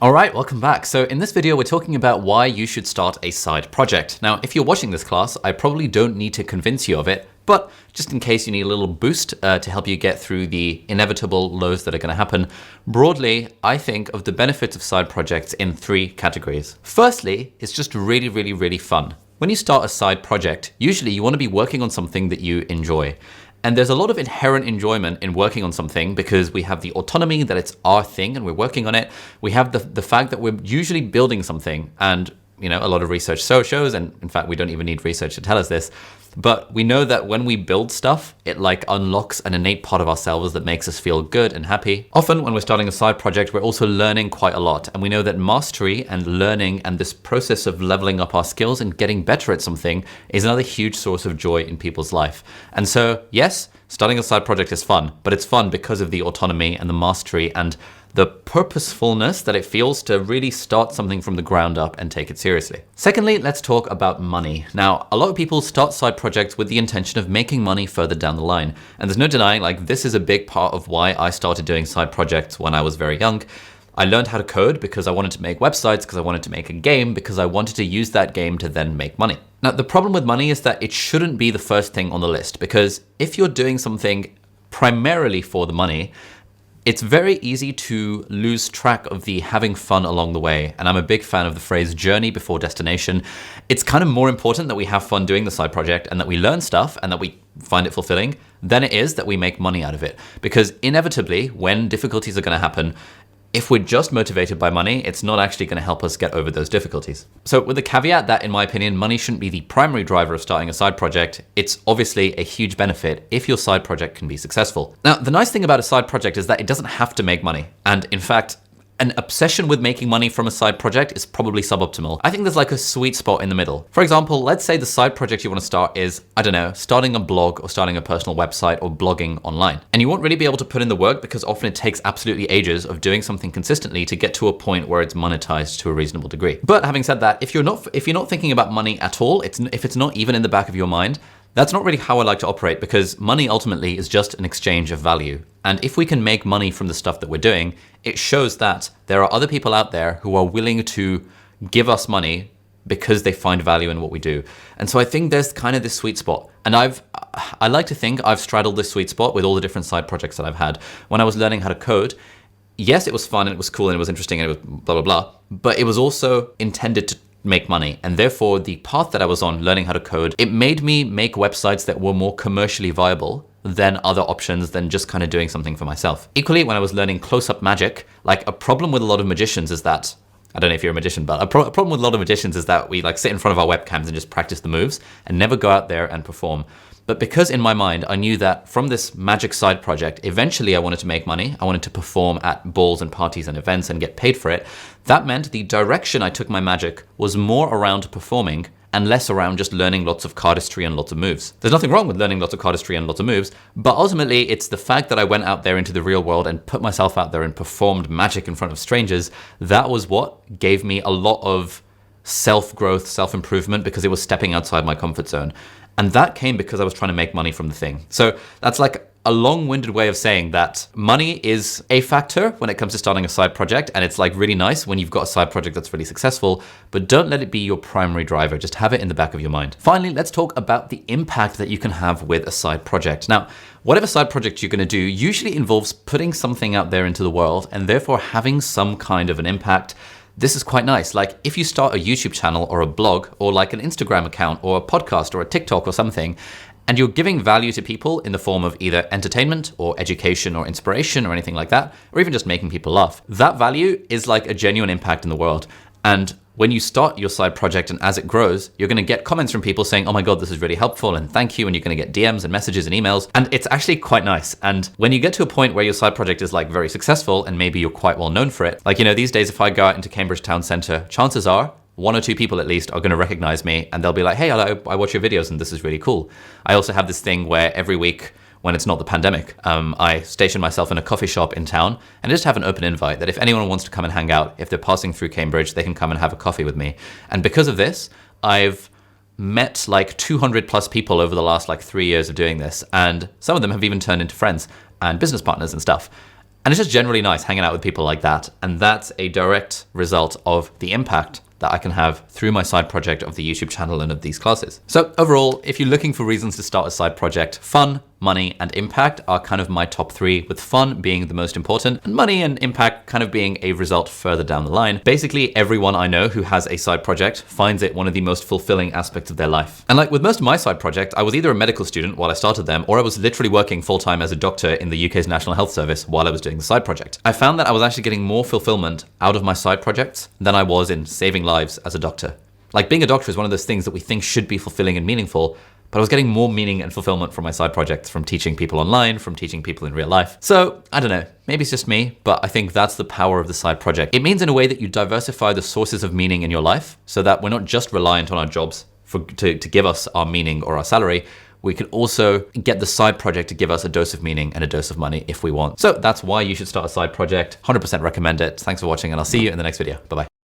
All right, welcome back. So in this video, we're talking about why you should start a side project. Now, if you're watching this class, I probably don't need to convince you of it, but just in case you need a little boost to help you get through the inevitable lows that are going to happen, broadly, I think of the benefits of side projects in three categories. Firstly, it's just really fun. When you start a side project, usually you want to be working on something that you enjoy. And there's a lot of inherent enjoyment in working on something because we have the autonomy that it's our thing and we're working on it. We have the fact that we're usually building something, and a lot of research shows, and in fact, we don't even need research to tell us this, but we know that when we build stuff, it unlocks an innate part of ourselves that makes us feel good and happy. Often when we're starting a side project, we're also learning quite a lot. And we know that mastery and learning and this process of leveling up our skills and getting better at something is another huge source of joy in people's life. And so, yes, starting a side project is fun, but it's fun because of the autonomy and the mastery and the purposefulness that it feels to really start something from the ground up and take it seriously. Secondly, let's talk about money. Now, a lot of people start side projects with the intention of making money further down the line. And there's no denying, this is a big part of why I started doing side projects when I was very young. I learned how to code because I wanted to make websites, because I wanted to make a game, because I wanted to use that game to then make money. Now, the problem with money is that it shouldn't be the first thing on the list, because if you're doing something primarily for the money, it's very easy to lose track of the having fun along the way. And I'm a big fan of the phrase journey before destination. It's kind of more important that we have fun doing the side project and that we learn stuff and that we find it fulfilling than it is that we make money out of it. Because inevitably, when difficulties are going to happen, if we're just motivated by money, it's not actually going to help us get over those difficulties. So with the caveat that, in my opinion, money shouldn't be the primary driver of starting a side project, it's obviously a huge benefit if your side project can be successful. Now, the nice thing about a side project is that it doesn't have to make money. And in fact, an obsession with making money from a side project is probably suboptimal. I think there's a sweet spot in the middle. For example, let's say the side project you want to start is, starting a blog or starting a personal website or blogging online. And you won't really be able to put in the work because often it takes absolutely ages of doing something consistently to get to a point where it's monetized to a reasonable degree. But having said that, if you're not thinking about money at all, if it's not even in the back of your mind, that's not really how I like to operate, because money ultimately is just an exchange of value. And if we can make money from the stuff that we're doing, it shows that there are other people out there who are willing to give us money because they find value in what we do. And so I think there's kind of this sweet spot. And I like to think I've straddled this sweet spot with all the different side projects that I've had. When I was learning how to code, yes, it was fun and it was cool and it was interesting and it was blah, blah, blah, but it was also intended to make money. And therefore, the path that I was on, learning how to code, it made me make websites that were more commercially viable than other options than just kind of doing something for myself. Equally, when I was learning close-up magic, a problem with a lot of magicians is that, I don't know if you're a magician, but a problem with a lot of magicians is that we sit in front of our webcams and just practice the moves and never go out there and perform. But because in my mind, I knew that from this magic side project, eventually I wanted to make money. I wanted to perform at balls and parties and events and get paid for it. That meant the direction I took my magic was more around performing and less around just learning lots of cardistry and lots of moves. There's nothing wrong with learning lots of cardistry and lots of moves, but ultimately it's the fact that I went out there into the real world and put myself out there and performed magic in front of strangers. That was what gave me a lot of self-growth, self-improvement, because it was stepping outside my comfort zone. And that came because I was trying to make money from the thing. So that's a long-winded way of saying that money is a factor when it comes to starting a side project. And it's really nice when you've got a side project that's really successful, but don't let it be your primary driver. Just have it in the back of your mind. Finally, let's talk about the impact that you can have with a side project. Now, whatever side project you're going to do usually involves putting something out there into the world and therefore having some kind of an impact. This is quite nice. If you start a YouTube channel or a blog or an Instagram account or a podcast or a TikTok or something, and you're giving value to people in the form of either entertainment or education or inspiration or anything like that, or even just making people laugh, that value is a genuine impact in the world. And when you start your side project and as it grows, you're going to get comments from people saying, oh my God, this is really helpful and thank you. And you're going to get DMs and messages and emails. And it's actually quite nice. And when you get to a point where your side project is very successful and maybe you're quite well known for it, these days, if I go out into Cambridge Town Centre, chances are one or two people at least are going to recognize me and they'll be like, hey, I watch your videos and this is really cool. I also have this thing where every week, when it's not the pandemic, I station myself in a coffee shop in town and just have an open invite that if anyone wants to come and hang out, if they're passing through Cambridge, they can come and have a coffee with me. And because of this, I've met 200 plus people over the last 3 years of doing this. And some of them have even turned into friends and business partners and stuff. And it's just generally nice hanging out with people like that. And that's a direct result of the impact that I can have through my side project of the YouTube channel and of these classes. So overall, if you're looking for reasons to start a side project, fun, money, and impact are kind of my top three, with fun being the most important and money and impact kind of being a result further down the line. Basically, everyone I know who has a side project finds it one of the most fulfilling aspects of their life. And like with most of my side project, I was either a medical student while I started them, or I was literally working full-time as a doctor in the UK's National Health Service while I was doing the side project. I found that I was actually getting more fulfillment out of my side projects than I was in saving lives as a doctor. Like, being a doctor is one of those things that we think should be fulfilling and meaningful, but I was getting more meaning and fulfillment from my side projects, from teaching people online, from teaching people in real life. So I don't know, maybe it's just me, but I think that's the power of the side project. It means in a way that you diversify the sources of meaning in your life so that we're not just reliant on our jobs to give us our meaning or our salary. We can also get the side project to give us a dose of meaning and a dose of money if we want. So that's why you should start a side project. 100% recommend it. Thanks for watching, and I'll see you in the next video. Bye-bye.